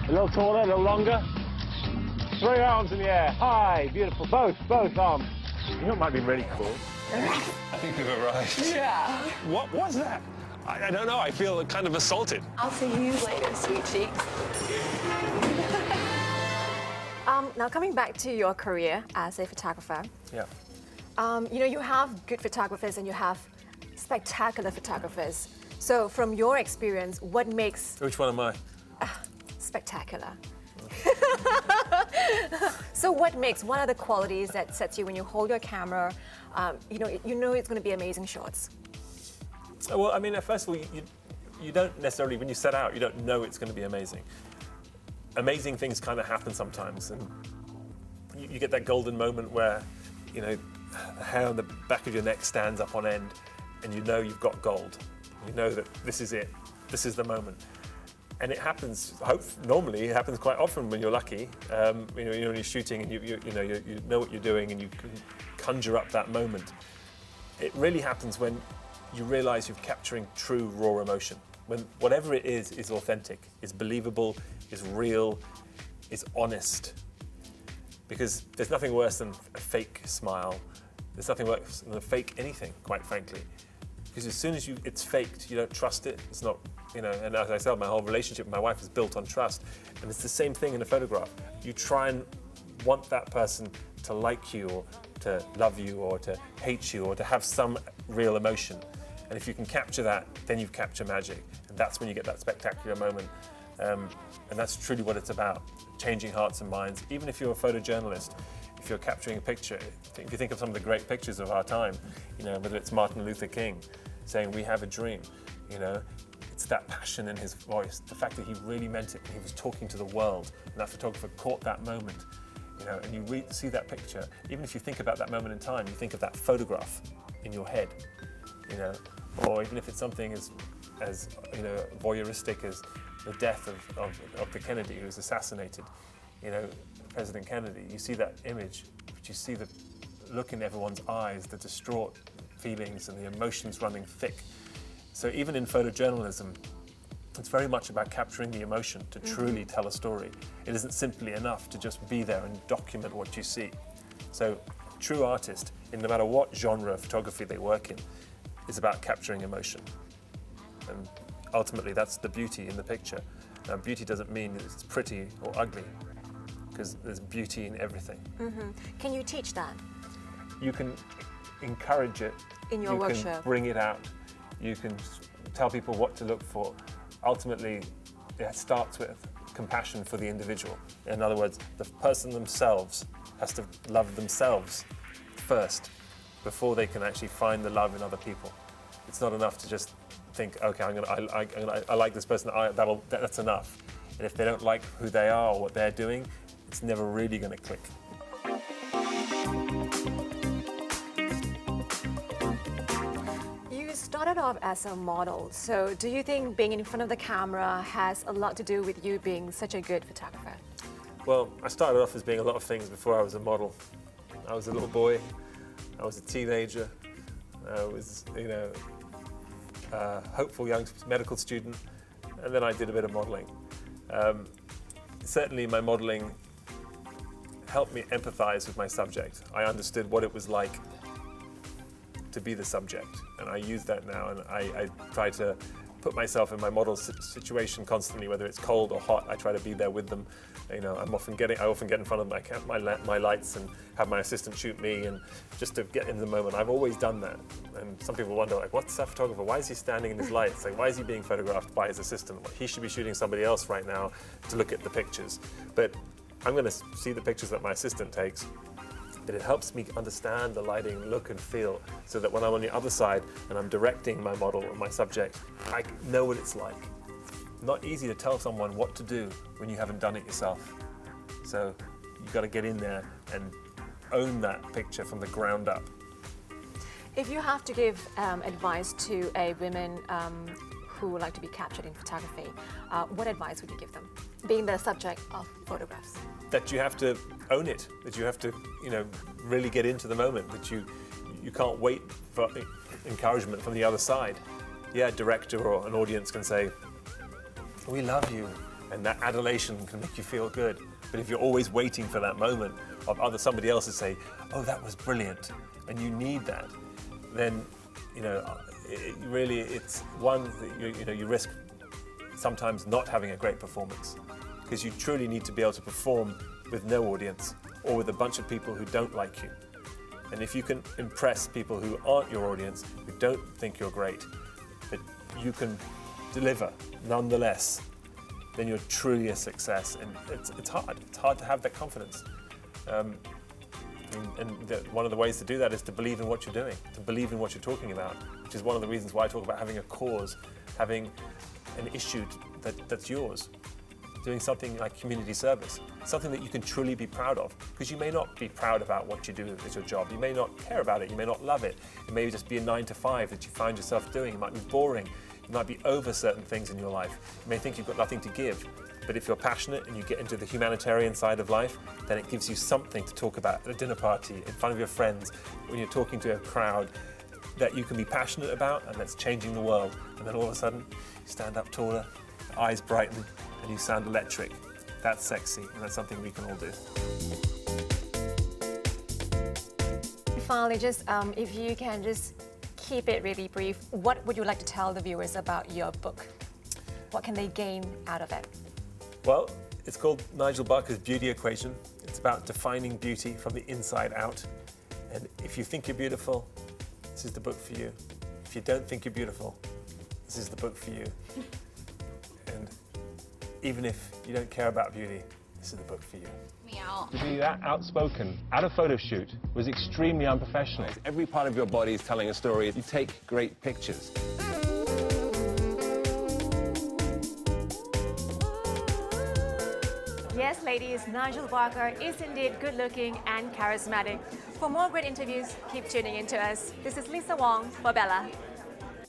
A little taller, a little longer. Throw your arms in the air. High, beautiful. Both arms. You know what might be really cool? I think we've arrived. Yeah. What was that? I don't know. I feel kind of assaulted. I'll see you later, sweet cheeks. Now, coming back to your career as a photographer, Yeah. you know, you have good photographers and you have spectacular photographers. So, from your experience, what makes Which one am I? spectacular? So, what are the qualities that sets you when you hold your camera? You know it's going to be amazing shots. Well, I mean, first of all, you don't necessarily, when you set out, you don't know it's going to be amazing. Amazing things kind of happen sometimes, and you get that golden moment where, you know, the hair on the back of your neck stands up on end, and you know you've got gold. You know that this is it. This is the moment. And it happens. Normally, it happens quite often when you're lucky. You know, when you're shooting and you know what you're doing, and you can conjure up that moment. It really happens when you realise you're capturing true raw emotion. When whatever it is authentic, is believable, is real, is honest. Because there's nothing worse than a fake smile. There's nothing worse than a fake anything, quite frankly. Because as soon as it's faked, you don't trust it. It's not, you know, and as I said, my whole relationship with my wife is built on trust. And it's the same thing in a photograph. You try and want that person to like you, or to love you, or to hate you, or to have some real emotion. And if you can capture that, then you've captured magic. And that's when you get that spectacular moment. And that's truly what it's about, changing hearts and minds. Even if you're a photojournalist, if you're capturing a picture, if you think of some of the great pictures of our time, you know, whether it's Martin Luther King saying, "We have a dream," you know, it's that passion in his voice, the fact that he really meant it, and he was talking to the world, and that photographer caught that moment, you know, and you see that picture. Even if you think about that moment in time, you think of that photograph in your head, you know, or even if it's something as you know, voyeuristic as the death of the Kennedy who was assassinated, you know, President Kennedy. You see that image, but you see the look in everyone's eyes, the distraught feelings and the emotions running thick. So even in photojournalism, it's very much about capturing the emotion to truly tell a story. It isn't simply enough to just be there and document what you see. So true artist, in no matter what genre of photography they work in, is about capturing emotion. And ultimately, that's the beauty in the picture. Now, beauty doesn't mean it's pretty or ugly, because there's beauty in everything. Can you teach that? You can encourage it. In your workshop. You can bring it out. You can tell people what to look for. Ultimately, it starts with compassion for the individual. In other words, the person themselves has to love themselves first before they can actually find the love in other people. It's not enough to just think, okay, I like this person, that's enough. And if they don't like who they are or what they're doing, it's never really going to click. You started off as a model, so do you think being in front of the camera has a lot to do with you being such a good photographer? Well, I started off as being a lot of things before I was a model. I was a little boy, I was a teenager, I was, you know, a hopeful young medical student, and then I did a bit of modeling. Certainly my modeling helped me empathize with my subject. I understood what it was like to be the subject, and I use that now, and I try to put myself in my model situation constantly, whether it's cold or hot. I try to be there with them. You know, I often get in front of my lights and have my assistant shoot me, and just to get in the moment. I've always done that, and some people wonder, like, what's that photographer? Why is he standing in his lights? Like, why is he being photographed by his assistant? Well, he should be shooting somebody else right now to look at the pictures. But I'm going to see the pictures that my assistant takes. But it helps me understand the lighting, look and feel, so that when I'm on the other side and I'm directing my model or my subject, I know what it's like. Not easy to tell someone what to do when you haven't done it yourself. So you've got to get in there and own that picture from the ground up. If you have to give advice to a women who would like to be captured in photography, what advice would you give them, being the subject of photographs? That you have to own it, that you have to, you know, really get into the moment, that you can't wait for encouragement from the other side. Yeah, a director or an audience can say, "We love you, and that adulation can make you feel good. But if you're always waiting for that moment of somebody else to say, "Oh, that was brilliant," and you need that, then it's one that you risk sometimes not having a great performance, because you truly need to be able to perform with no audience or with a bunch of people who don't like you. And if you can impress people who aren't your audience, who don't think you're great, but you can deliver nonetheless, then you're truly a success. And it's hard. It's hard to have that confidence. One of the ways to do that is to believe in what you're doing, to believe in what you're talking about, which is one of the reasons why I talk about having a cause, having an issue that's yours, doing something like community service, something that you can truly be proud of, because you may not be proud about what you do as your job. You may not care about it. You may not love it. It may just be a 9 to 5 that you find yourself doing. It might be boring. You might be over certain things in your life. You may think you've got nothing to give. But if you're passionate and you get into the humanitarian side of life, then it gives you something to talk about at a dinner party, in front of your friends, when you're talking to a crowd that you can be passionate about and that's changing the world. And then all of a sudden, you stand up taller, your eyes brighten, and you sound electric. That's sexy, and that's something we can all do. Finally, just if you can just keep it really brief, what would you like to tell the viewers about your book? What can they gain out of it? Well, it's called Nigel Barker's Beauty Equation. It's about defining beauty from the inside out. And if you think you're beautiful, this is the book for you. If you don't think you're beautiful, this is the book for you. And even if you don't care about beauty, this is the book for you. Meow. To be that outspoken at a photo shoot was extremely unprofessional. Every part of your body is telling a story. You take great pictures. Yes, ladies, Nigel Barker is indeed good-looking and charismatic. For more great interviews, keep tuning in to us. This is Lisa Wong for Bella.